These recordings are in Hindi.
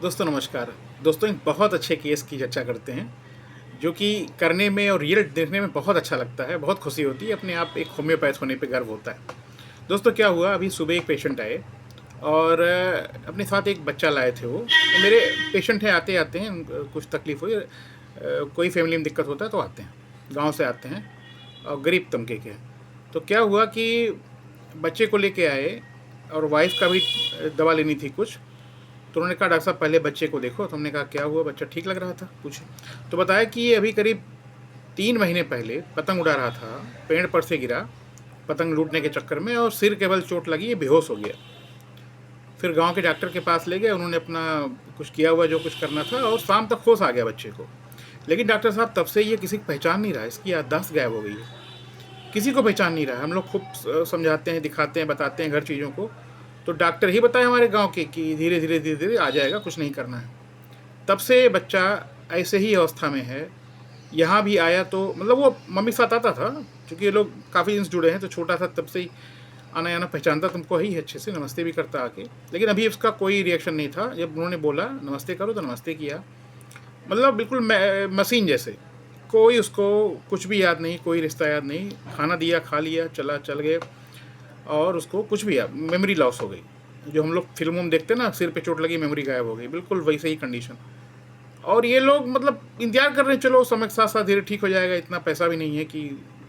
दोस्तों नमस्कार। दोस्तों एक बहुत अच्छे केस की चर्चा करते हैं जो कि करने में और रिजल्ट देखने में बहुत अच्छा लगता है, बहुत खुशी होती है, अपने आप एक होम्योपैथ होने पे गर्व होता है। दोस्तों क्या हुआ, अभी सुबह एक पेशेंट आए और अपने साथ एक बच्चा लाए थे। वो मेरे पेशेंट हैं, आते आते हैं, कुछ तकलीफ़ हुई, कोई फैमिली में दिक्कत होता है तो आते हैं, गाँव से आते हैं और गरीब तबके के हैं। तो क्या हुआ कि बच्चे को लेके आए और वाइफ का भी दवा लेनी थी कुछ। तो उन्होंने कहा डॉक्टर साहब पहले बच्चे को देखो। तो हमने कहा क्या हुआ, बच्चा ठीक लग रहा था, पूछे। तो बताया कि ये अभी करीब 3 महीने पहले पतंग उड़ा रहा था, पेड़ पर से गिरा पतंग लूटने के चक्कर में और सिर केवल चोट लगी, ये बेहोश हो गया। फिर गांव के डॉक्टर के पास ले गए, उन्होंने अपना कुछ किया हुआ जो कुछ करना था और शाम तक होश आ गया बच्चे को। लेकिन डॉक्टर साहब तब से ये किसी को पहचान नहीं रहा, इसकी याददाश्त गायब हो गई है, किसी को पहचान नहीं रहा। हम लोग खूब समझाते हैं, दिखाते हैं, बताते हैं घर चीज़ों को। तो डॉक्टर ही बताए हमारे गांव के कि धीरे धीरे धीरे धीरे आ जाएगा, कुछ नहीं करना है। तब से बच्चा ऐसे ही अवस्था में है। यहाँ भी आया तो मतलब वो मम्मी के साथ आता था, क्योंकि ये लोग काफ़ी दिन से जुड़े हैं, तो छोटा था तब से ही आना जाना, पहचानता तुमको ही है अच्छे से, नमस्ते भी करता आके। लेकिन अभी उसका कोई रिएक्शन नहीं था। जब उन्होंने बोला नमस्ते करो तो नमस्ते किया, मतलब बिल्कुल मशीन जैसे। कोई उसको कुछ भी याद नहीं, कोई रिश्ता याद नहीं, खाना दिया खा लिया, चला चल गए। और उसको कुछ भी याद, मेमोरी लॉस हो गई। जो हम लोग फिल्मों में देखते हैं ना, सिर पे चोट लगी मेमोरी गायब हो गई, बिल्कुल वैसे ही कंडीशन। और ये लोग मतलब इंतजार कर रहे हैं, चलो समय के साथ साथ धीरे ठीक हो जाएगा। इतना पैसा भी नहीं है कि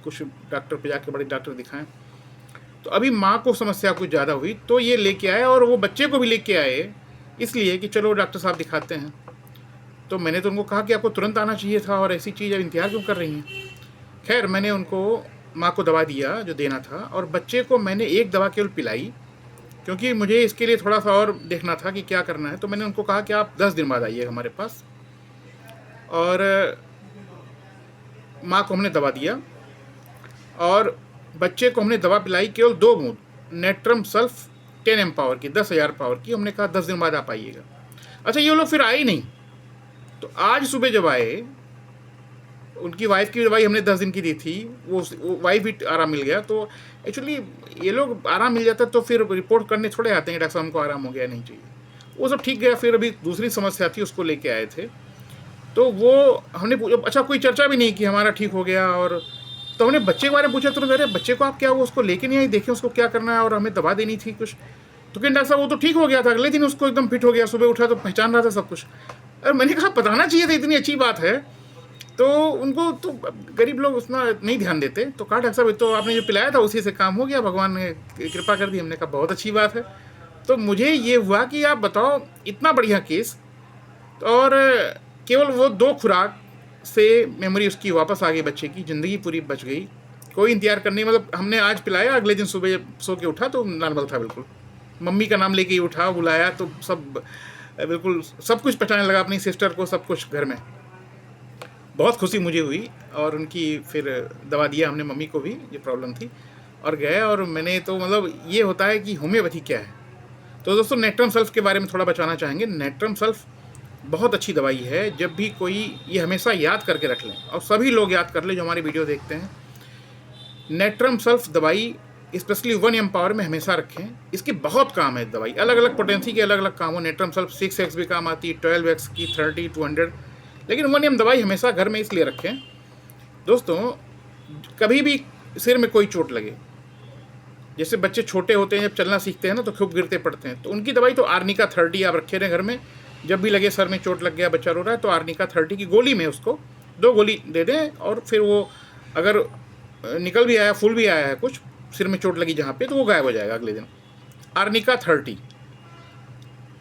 कुछ डॉक्टर पे जाके बड़े डॉक्टर दिखाएं। तो अभी माँ को समस्या कुछ ज़्यादा हुई तो ये लेके आए, और वो बच्चे को भी लेके आए इसलिए कि चलो डॉक्टर साहब दिखाते हैं। तो मैंने तो उनको कहा कि आपको तुरंत आना चाहिए था, और ऐसी चीज़ अब इंतजार क्यों कर रही हैं। खैर मैंने उनको, माँ को दवा दिया जो देना था, और बच्चे को मैंने एक दवा केवल पिलाई, क्योंकि मुझे इसके लिए थोड़ा सा और देखना था कि क्या करना है। तो मैंने उनको कहा कि आप 10 दिन बाद आइए हमारे पास। और माँ को हमने दवा दिया और बच्चे को हमने दवा पिलाई केवल 2 बूंद नेट्रम सल्फ 10 पावर की, 10,000 पावर की। हमने कहा 10 दिन बाद आप आइएगा। अच्छा, ये लोग फिर आए ही नहीं। तो आज सुबह जब आए, उनकी वाइफ की दवाई हमने 10 दिन की दी थी, वो वाइफ भी आराम मिल गया। तो एक्चुअली ये लोग आराम मिल जाता तो फिर रिपोर्ट करने थोड़े आते हैं डॉक्टर साहब हमको आराम हो गया, नहीं चाहिए। वो सब ठीक गया। फिर अभी दूसरी समस्या थी, उसको लेके आए थे। तो वो हमने अच्छा कोई चर्चा भी नहीं की, हमारा ठीक हो गया। और तो हमने बच्चे के बारे में पूछा, तो अरे बच्चे को आप क्या हुआ, उसको लेके नहीं आई, देखें उसको क्या करना है, और हमें दवा देनी थी कुछ। तो कहीं डॉक्टर साहब वो तो ठीक हो गया था, अगले दिन उसको एकदम फिट हो गया, सुबह उठा तो पहचान रहा था सब कुछ। अरे मैंने कहा बताना चाहिए था, इतनी अच्छी बात है। तो उनको तो गरीब लोग उतना नहीं ध्यान देते। तो कहा डॉक्टर साहब तो आपने जो पिलाया था उसी से काम हो गया, भगवान ने कृपा कर दी। हमने कहा बहुत अच्छी बात है। तो मुझे ये हुआ कि आप बताओ, इतना बढ़िया केस, और केवल वो 2 खुराक से मेमोरी उसकी वापस आ गई, बच्चे की ज़िंदगी पूरी बच गई। कोई इंतजार करनी, मतलब हमने आज पिलाया, अगले दिन सुबह सो के उठा तो नॉर्मल था बिल्कुल। मम्मी का नाम लेके ही उठा, बुलाया तो सब बिल्कुल सब कुछ पहचानने लगा, अपनी सिस्टर को, सब कुछ घर में। बहुत खुशी मुझे हुई। और उनकी फिर दवा दिया हमने मम्मी को भी, ये प्रॉब्लम थी, और गए। और मैंने तो मतलब ये होता है कि होम्योपैथी क्या है। तो दोस्तों नेट्रम सल्फ के बारे में थोड़ा बताना चाहेंगे। नेट्रम सल्फ बहुत अच्छी दवाई है। जब भी कोई, ये हमेशा याद करके रख लें, और सभी लोग याद कर लें जो हमारी वीडियो देखते हैं। नेट्रम सल्फ दवाई स्पेशली 1 पावर में हमेशा रखें। इसके बहुत काम है दवाई, अलग अलग पोटेंसी के अलग अलग काम हो। नेट्रम सल्फ 6x भी काम आती है, 12x की, 30, 200। लेकिन 1 दवाई हमेशा घर में इसलिए रखें दोस्तों, कभी भी सिर में कोई चोट लगे, जैसे बच्चे छोटे होते हैं जब चलना सीखते हैं ना तो खूब गिरते पड़ते हैं, तो उनकी दवाई तो आर्निका 30 आप रखे रहें घर में। जब भी लगे सर में चोट लग गया, बच्चा रो रहा है, तो आर्निका 30 की गोली में उसको 2 गोली दे दें। और फिर वो अगर निकल भी आया, फूल भी आया है कुछ सिर में चोट लगी जहाँ पे, तो वो गायब हो जाएगा अगले दिन। आर्निका 30।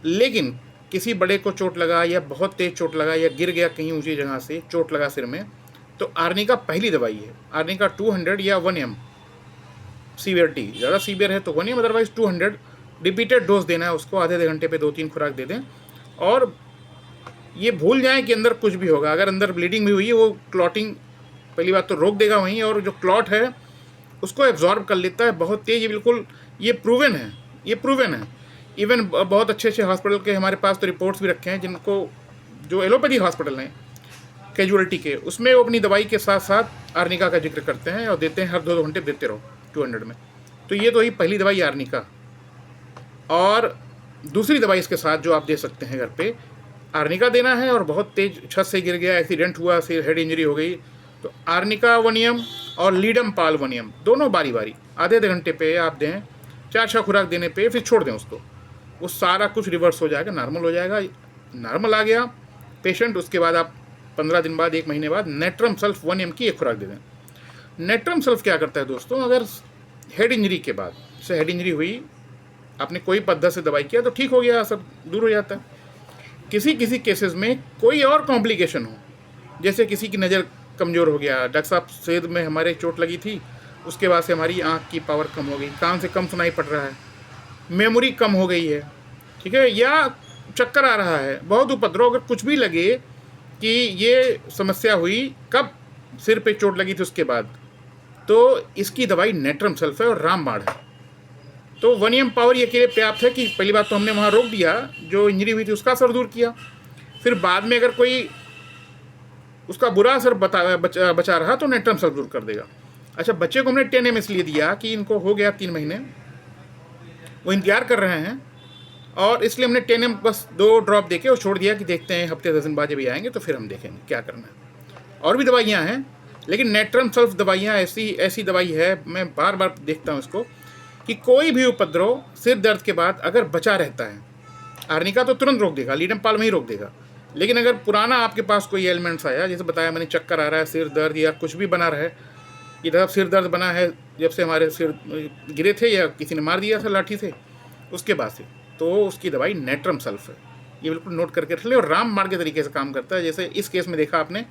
लेकिन किसी बड़े को चोट लगा, या बहुत तेज चोट लगा, या गिर गया कहीं ऊंची जगह से, चोट लगा सिर में, तो आर्निका पहली दवाई है। आर्निका 200 या 1 सीवियरिटी ज़्यादा सीवियर है तो 1 अदरवाइज 200 रिपीटेड डोज देना है उसको। आधे घंटे पे 2-3 खुराक दे दें। और ये भूल जाएं कि अंदर कुछ भी होगा। अगर अंदर ब्लीडिंग भी हुई है, वो क्लॉटिंग पहली बात तो रोक देगा वहीं, और जो क्लॉट है उसको एब्जॉर्ब कर लेता है बहुत तेज। ये बिल्कुल ये प्रूवन है, ये प्रूवन है। इवन बहुत अच्छे अच्छे हॉस्पिटल के हमारे पास तो रिपोर्ट्स भी रखे हैं, जिनको जो एलोपैथी हॉस्पिटल हैं कैजुअलिटी के, उसमें वो अपनी दवाई के साथ साथ आर्निका का जिक्र करते हैं और देते हैं, हर 2-2 घंटे देते रहो 200 में। तो ये तो ही पहली दवाई आर्निका। और दूसरी दवाई इसके साथ जो आप दे सकते हैं घर पे, आर्निका देना है और बहुत तेज छत से गिर गया, एक्सीडेंट हुआ, सिर हेड इंजरी हो गई, तो आर्निका 1 और लीडम पाल 1 दोनों बारी बारी आधे आधे घंटे पे आप दें। 4-6 खुराक देने पे फिर छोड़ दें उसको, वो सारा कुछ रिवर्स हो जाएगा, नॉर्मल हो जाएगा। नॉर्मल आ गया पेशेंट, उसके बाद आप 15 दिन बाद 1 महीने बाद नेट्रम सल्फ 1 की 1 खुराक दे दें। नेट्रम सल्फ क्या करता है दोस्तों, अगर हेड इंजरी के बाद, जैसे हेड इंजरी हुई, आपने कोई पद्धति से दवाई किया तो ठीक हो गया, सब दूर हो जाता है। किसी किसी केसेस में कोई और कॉम्प्लिकेशन हो, जैसे किसी की नज़र कमज़ोर हो गया, डॉक्टर साहब सेहत में हमारे चोट लगी थी, उसके बाद से हमारी आँख की पावर कम हो गई, कान से कम सुनाई पड़ रहा है, मेमोरी कम हो गई है, ठीक है, या चक्कर आ रहा है, बहुत उपद्रव, अगर कुछ भी लगे कि ये समस्या हुई कब, सिर पे चोट लगी थी उसके बाद, तो इसकी दवाई नेट्रम सल्फ है और रामबाण है। तो 1 पावर ये के लिए पर्याप्त है कि पहली बात तो हमने वहाँ रोक दिया, जो इंजरी हुई थी उसका असर दूर किया, फिर बाद में अगर कोई उसका बुरा असर बचा रहा तो नेट्रम सल्फ दूर कर देगा। अच्छा, बच्चे को हमने 10 ml इसलिए दिया कि इनको हो गया 3 महीने, वो इंतजार कर रहे हैं, और इसलिए हमने 10 ml बस 2 ड्रॉप देके और छोड़ दिया कि देखते हैं हफ्ते 10 दिन बाद जब भी आएंगे तो फिर हम देखेंगे क्या करना है। और भी दवाइयाँ हैं, लेकिन नेट्रम सल्फ दवाइयाँ ऐसी दवाई है, मैं बार बार देखता हूँ इसको, कि कोई भी उपद्रव सिर दर्द के बाद अगर बचा रहता है, आर्निका तो तुरंत रोक देगा, लीडम पाल में ही रोक देगा, लेकिन अगर पुराना आपके पास कोई एलिमेंट्स आया, जैसे बताया मैंने, चक्कर आ रहा है, सिर दर्द या कुछ भी बना रहे, इधर सिर दर्द बना है जब से हमारे सिर गिरे थे या किसी ने मार दिया था लाठी से, उसके बाद से, तो उसकी दवाई नेट्रम सल्फ है, ये बिल्कुल नोट करके रख ले। और रामबाण के तरीके से काम करता है, जैसे इस केस में देखा आपने,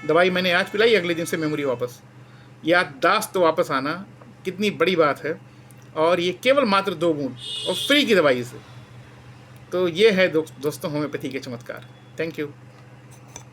दवाई मैंने आज पिलाई, अगले दिन से मेमोरी वापस, याददाश्त तो वापस आना, कितनी बड़ी बात है। और ये केवल मात्र 2 बूंद और फ्री की दवाई से। तो ये है दोस्तों होम्योपैथी के चमत्कार। Thank you.